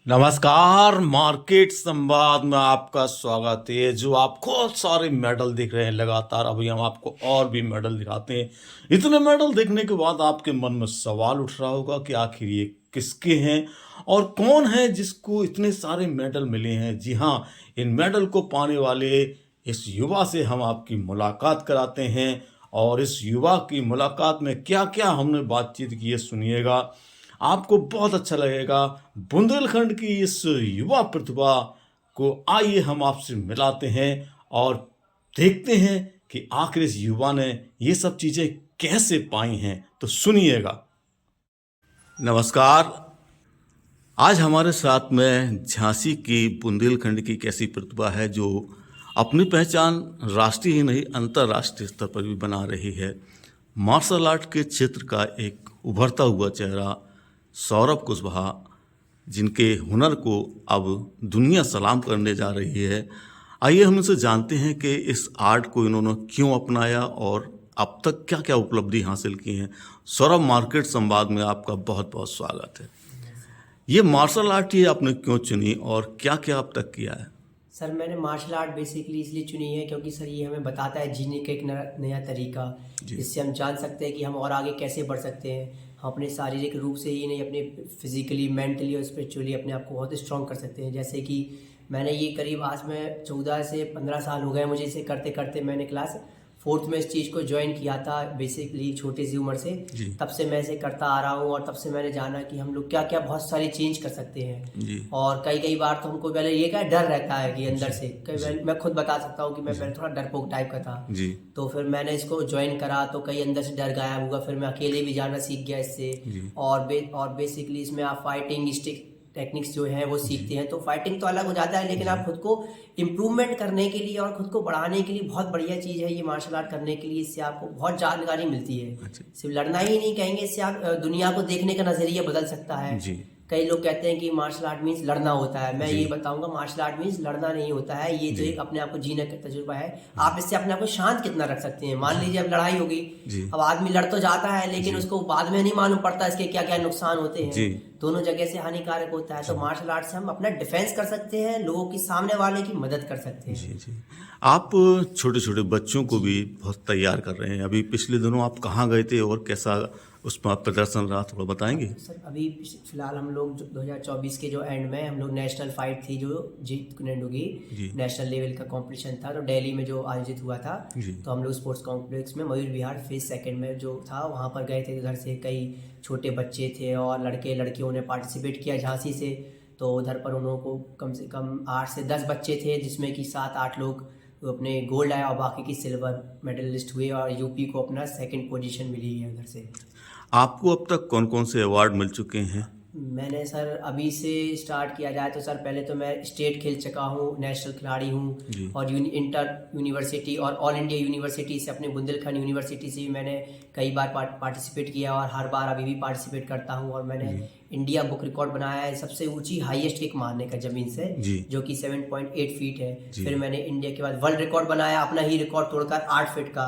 नमस्कार। मार्केट संवाद में आपका स्वागत है। जो आप बहुत सारे मेडल दिख रहे हैं लगातार, अभी हम आपको और भी मेडल दिखाते हैं। इतने मेडल देखने के बाद आपके मन में सवाल उठ रहा होगा कि आखिर ये किसके हैं और कौन है जिसको इतने सारे मेडल मिले हैं। जी हाँ, इन मेडल को पाने वाले इस युवा से हम आपकी मुलाकात कराते हैं और इस युवा की मुलाकात में क्या क्या हमने बातचीत की है सुनिएगा, आपको बहुत अच्छा लगेगा। बुंदेलखंड की इस युवा प्रतिभा को आइए हम आपसे मिलाते हैं और देखते हैं कि आखिर इस युवा ने ये सब चीज़ें कैसे पाई हैं। तो सुनिएगा। नमस्कार। आज हमारे साथ में झांसी की बुंदेलखंड की एक ऐसी प्रतिभा है जो अपनी पहचान राष्ट्रीय ही नहीं अंतर्राष्ट्रीय स्तर पर भी बना रही है। मार्शल आर्ट के क्षेत्र का एक उभरता हुआ चेहरा सौरभ कुशवाहा, जिनके हुनर को अब दुनिया सलाम करने जा रही है। आइए हम इनसे जानते हैं कि इस आर्ट को इन्होंने क्यों अपनाया और अब तक क्या क्या उपलब्धि हासिल की हैं। सौरभ, मार्केट संवाद में आपका बहुत बहुत स्वागत है। ये मार्शल आर्ट ही आपने क्यों चुनी और क्या क्या अब तक किया है? सर, मैंने मार्शल आर्ट बेसिकली इसलिए चुनी है क्योंकि सर ये हमें बताता है जीने का एक नया तरीका, जिससे हम जान सकते हैं कि हम और आगे कैसे बढ़ सकते हैं। हम अपने शारीरिक रूप से ही नहीं, अपने फिजिकली, मेंटली और स्पिरिचुअली अपने आप को बहुत स्ट्रॉन्ग कर सकते हैं। जैसे कि मैंने ये करीब आज में 14 से 15 साल हो गए मुझे इसे करते करते। मैंने क्लास 4th में इस चीज़ को ज्वाइन किया था बेसिकली छोटी सी उम्र से। तब से मैं इसे करता आ रहा हूँ और तब से मैंने जाना कि हम लोग क्या क्या बहुत सारी चेंज कर सकते हैं। और कई बार तो हमको पहले ये क्या डर रहता है कि अंदर से कई मैं खुद बता सकता हूँ कि मैं पहले थोड़ा डरपोक टाइप का था। तो फिर मैंने इसको ज्वाइन करा तो कई अंदर से डर गायब हुआ। फिर मैं अकेले भी जाना सीख गया इससे। और बेसिकली इसमें आप फाइटिंग स्टिक टेक्निक्स जो है वो सीखते हैं। तो फाइटिंग तो अलग हो जाता है, लेकिन आप खुद को इम्प्रूवमेंट करने के लिए और खुद को बढ़ाने के लिए बहुत बढ़िया चीज़ है ये मार्शल आर्ट करने के लिए। इससे आपको बहुत जानकारी मिलती है। सिर्फ लड़ना ही नहीं कहेंगे, इससे आप दुनिया को देखने का नज़रिया बदल सकता है। कई लोग कहते हैं कि मार्शल आर्ट मीन्स लड़ना होता है। मैं ये बताऊंगा मार्शल आर्ट मीन्स लड़ना नहीं होता है। ये तो एक अपने आप को जीने का तजुर्बा है। आप इससे अपने आप को शांत कितना रख सकते हैं। मान लीजिए अब लड़ाई होगी, अब आदमी लड़ तो जाता है लेकिन उसको बाद में नहीं मालूम पड़ता इसके क्या क्या नुकसान होते हैं। दोनों जगह से हानिकारक होता है। तो मार्शल आर्ट से हम अपना डिफेंस कर सकते हैं, लोगों की सामने वाले की मदद कर सकते हैं। आप छोटे छोटे बच्चों को भी बहुत तैयार कर रहे हैं। अभी पिछले दिनों आप कहाँ गए थे और कैसा उसमें प्रदर्शन रहा, थोड़ा बताएंगे? सर, अभी फिलहाल हम लोग 2024 के जो एंड में हम लोग नेशनल फाइट थी जो जीत कुनेंडू की नेशनल लेवल का कंपटीशन था, तो दिल्ली में जो आयोजित हुआ था। तो हम लोग स्पोर्ट्स कॉम्प्लेक्स में मयूर विहार फेज 2 में जो था वहाँ पर गए थे। उधर से कई छोटे बच्चे थे और लड़के लड़कियों ने पार्टिसिपेट किया झांसी से। तो उधर पर उन्होंने को कम से कम 8 से 10 बच्चे थे, जिसमें कि 7-8 लोग अपने गोल्ड आया और बाकी की सिल्वर मेडलिस्ट हुए और यूपी को अपना 2nd पोजीशन मिली है उधर से। आपको अब तक कौन कौन से अवार्ड मिल चुके हैं? मैंने सर अभी से स्टार्ट किया जाए तो सर पहले तो मैं स्टेट खेल चुका हूँ, नेशनल खिलाड़ी हूँ और इंटर यूनिवर्सिटी और ऑल इंडिया यूनिवर्सिटी से, अपने बुंदेलखंड यूनिवर्सिटी से भी मैंने कई बार पार्टिसिपेट किया और हर बार अभी भी पार्टिसिपेट करता हूँ। और मैंने इंडिया बुक रिकॉर्ड बनाया है सबसे ऊंची हाईएस्ट किक मारने का ज़मीन से, जो कि 7.8 फीट है। फिर मैंने इंडिया के बाद वर्ल्ड रिकॉर्ड बनाया अपना ही रिकॉर्ड तोड़कर 8 फीट का।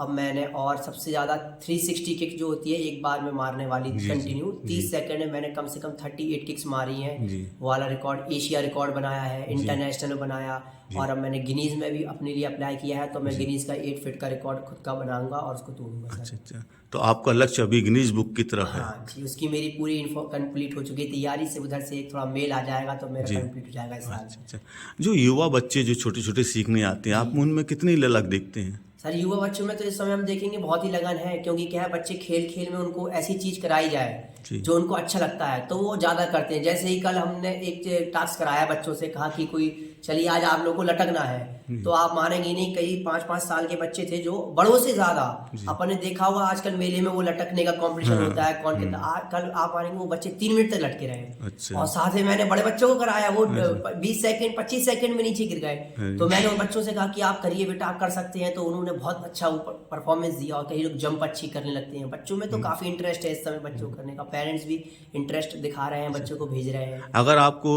अब मैंने और सबसे ज़्यादा 360 किक जो होती है एक बार में मारने वाली कंटिन्यू 30 सेकंड में मैंने कम से कम 38 किक्स मारी हैं। वो वाला रिकॉर्ड एशिया रिकॉर्ड बनाया है, इंटरनेशनल में बनाया। और अब मैंने गिनीज में भी अपने लिए अप्लाई किया है, तो मैं गिनीज का 8 फीट का रिकॉर्ड खुद का बनाऊंगा और उसको तोड़ूंगा। अच्छा, तो आपका लक्ष्य अभी गिनीज बुक की तरफ है? हाँ जी, उसकी मेरी पूरी इन्फो कंप्लीट हो चुकी है तैयारी से। उधर से एक थोड़ा मेल आ जाएगा तो मेरा कंप्लीट हो जाएगा इस साल। अच्छा, जो युवा बच्चे जो छोटे छोटे सीखने आते हैं, आप उनमें कितनी ललक देखते हैं? सर, युवा बच्चों में तो इस समय हम देखेंगे बहुत ही लगन है, क्योंकि क्या है, बच्चे खेल खेल में उनको ऐसी चीज़ कराई जाए जो उनको अच्छा लगता है तो वो ज़्यादा करते हैं। जैसे ही कल हमने एक टास्क कराया बच्चों से, कहा कि कोई चलिए आज आप लोगों को लटकना है, तो आप मानेंगे नहीं, कई 5-5 साल के बच्चे थे जो बड़ों से ज़्यादा, अपने देखा होगा आजकल मेले में वो लटकने का कंपटीशन होता है कौन कितना। कल आप मानेंगे वो बच्चे 3 मिनट तक लटके रहे। और साथ ही मैंने बड़े बच्चों को कराया, वो 20 सेकंड 25 सेकंड में नीचे गिर गए। तो मैंने उन बच्चों से कहा कि आप करिए बेटा, आप कर सकते हैं। तो उन्होंने बहुत अच्छा परफॉर्मेंस दिया और कई लोग जंप अच्छी करने लगते हैं। बच्चों में तो काफ़ी इंटरेस्ट है इस समय बच्चों करने का, पेरेंट्स भी इंटरेस्ट दिखा रहे हैं, बच्चों को भेज रहे हैं। अगर आपको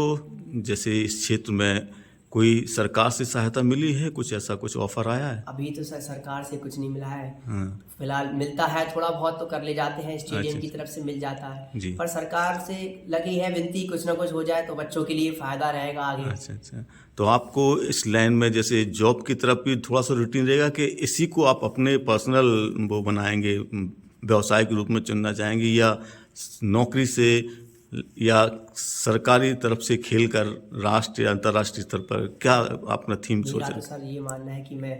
जैसे इस क्षेत्र में कोई सरकार से सहायता मिली है, कुछ ऐसा कुछ ऑफर आया है? अभी तो सर सरकार से कुछ नहीं मिला है। हाँ फिलहाल मिलता है थोड़ा बहुत तो कर ले जाते हैं, स्टेडियम अच्छा, की तरफ से मिल जाता है। जी। पर सरकार से लगी है विनती, कुछ ना कुछ हो जाए तो बच्चों के लिए फायदा रहेगा आगे। अच्छा। तो आपको इस लाइन में जैसे जॉब की तरफ भी थोड़ा सा रूटीन रहेगा कि इसी को आप अपने पर्सनल वो बनाएंगे, व्यवसाय के रूप में चुनना चाहेंगे, या नौकरी से या सरकारी तरफ से खेल कर राष्ट्रीय या अंतर्राष्ट्रीय स्तर पर क्या अपना थीम मेरा सोचा? तो सर ये मानना है कि मैं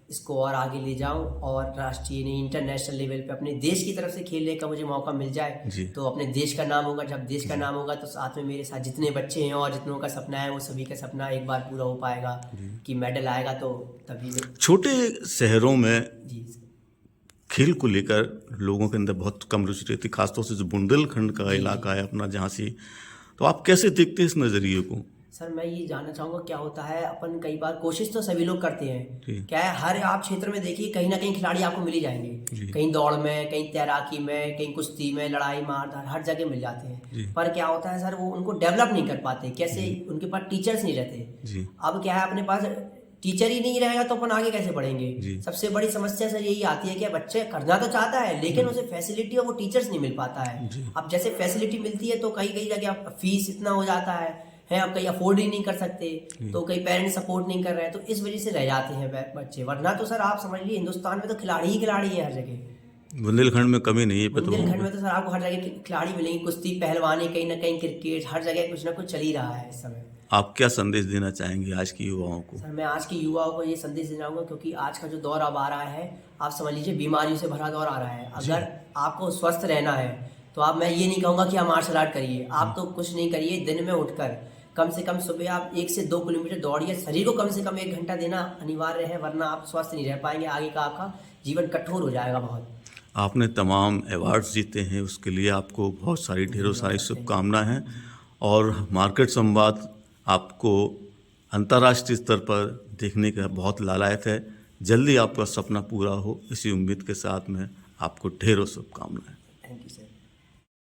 इसको और आगे ले जाऊं और राष्ट्रीय नहीं इंटरनेशनल लेवल पे अपने देश की तरफ से खेलने का मुझे मौका मिल जाए जी। तो अपने देश का नाम होगा। जब देश का नाम होगा तो साथ में मेरे साथ जितने बच्चे हैं और जितनों का सपना है वो सभी का सपना एक बार पूरा हो पाएगा कि मेडल आएगा तो तभी। छोटे शहरों में जी खेल को लेकर लोगों के अंदर बहुत कम रुचि रहती, खासतौर से जो बुंदेलखंड का इलाका है अपना झांसी, तो आप कैसे देखते हैं इस नज़रिए को? सर मैं ये जानना चाहूँगा क्या होता है, अपन कई बार कोशिश तो सभी लोग करते हैं, क्या है हर आप क्षेत्र में देखिए कहीं ना कहीं खिलाड़ी आपको मिल ही जाएंगे, कहीं दौड़ में, कहीं तैराकी में, कहीं कुश्ती में, लड़ाई मार हर जगह मिल जाते हैं। पर क्या होता है सर वो उनको डेवलप नहीं कर पाते, कैसे उनके पास टीचर्स नहीं रहते। अब क्या है अपने पास टीचर ही नहीं रहेगा तो अपन आगे कैसे बढ़ेंगे। सबसे बड़ी समस्या सर यही आती है कि बच्चे करना तो चाहता है लेकिन उसे फैसिलिटी और वो टीचर्स नहीं मिल पाता है। अब जैसे फैसिलिटी मिलती है तो कई कई जगह फीस इतना हो जाता है अब कई अफोर्ड ही नहीं कर सकते, तो कई पेरेंट्स सपोर्ट नहीं कर रहे हैं, तो इस वजह से रह जाते हैं बच्चे। वरना तो सर आप समझ लीजिए हिंदुस्तान में तो खिलाड़ी ही खिलाड़ी है हर जगह। बुंदेलखंड में कमी नहीं है। बुंदेलखंड में तो सर आपको हर जगह खिलाड़ी मिलेंगे, कुश्ती, पहलवानी, कहीं ना कहीं क्रिकेट, हर जगह कुछ ना कुछ चल ही रहा है इस समय। आप क्या संदेश देना चाहेंगे आज की युवाओं को? सर मैं आज के युवाओं को ये संदेश देना चाहूँगा क्योंकि आज का जो दौर अब आ रहा है, आप समझ लीजिए बीमारियों से भरा दौर आ रहा है। अगर आपको स्वस्थ रहना है तो आप, मैं ये नहीं कहूँगा कि आप मार्शल आर्ट करिए, आप तो कुछ नहीं करिए, दिन में उठकर कम से कम सुबह आप 1 से 2 किलोमीटर दौड़िए। शरीर को कम से कम 1 घंटा देना अनिवार्य है, वरना आप स्वस्थ नहीं रह पाएंगे, आगे का आपका जीवन कठोर हो जाएगा बहुत। आपने तमाम अवार्ड्स जीते हैं, उसके लिए आपको बहुत सारी ढेरों सारी शुभकामनाएं हैं, और मार्केट संवाद आपको अंतर्राष्ट्रीय स्तर पर देखने का बहुत लालायत है। जल्दी आपका सपना पूरा हो, इसी उम्मीद के साथ में आपको ढेरों शुभकामनाएं। Thank you sir.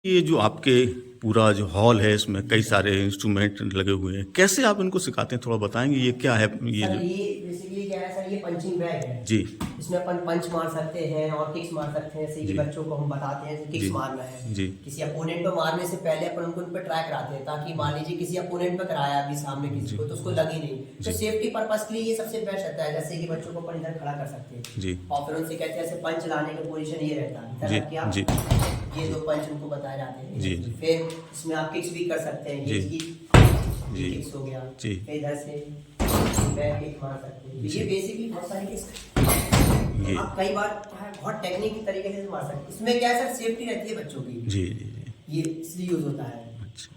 ये जो आपके पूरा जो हॉल है इसमें कई सारे इंस्ट्रूमेंट लगे हुए हैं, कैसे आप इनको सिखाते हैं, थोड़ा बताएंगे? ये क्या है? ये सर ये बेसिकली क्या है सर, ये पंचिंग बैग है जी, इसमें अपन पंच मार सकते हैं और किक्स मार सकते हैं। जैसे कि बच्चों को हम बताते हैं किक्स जी। मारना है जी। किसी अपोनेंट पे मारने से पहले अपन उनको उन पे ट्राई कराते हैं, ताकि मान लीजिए किसी अपोनेंट पे कराया अभी सामने किसी को तो उसको लगी नहीं, तो सेफ्टी पर्पस के लिए ये सबसे बेस्ट रहता है। जैसे कि बच्चों को अपन इधर खड़ा कर सकते हैं जी, और फिर उनसे कहते हैं ऐसे पंच लाने का पोजीशन ये रहता है, जी, इधर आप जी। ये 2 पंच उनको बताए जाते हैं। जी। फिर इसमें आप किक्स भी कर सकते हैं, ये जी। की किक्स हो गया, जी। फिर इधर से बैक किक मार सकते हैं। ये बेसिकली बहुत सारी किक्स जी। आप कई बार बहुत टेक्निक तरीके से मार सकते हैं। इसमें क्या है सर, सेफ्टी रहती है बच्चों की, जी, जी, जी। ये इसलिए यूज होता है। अच्छा।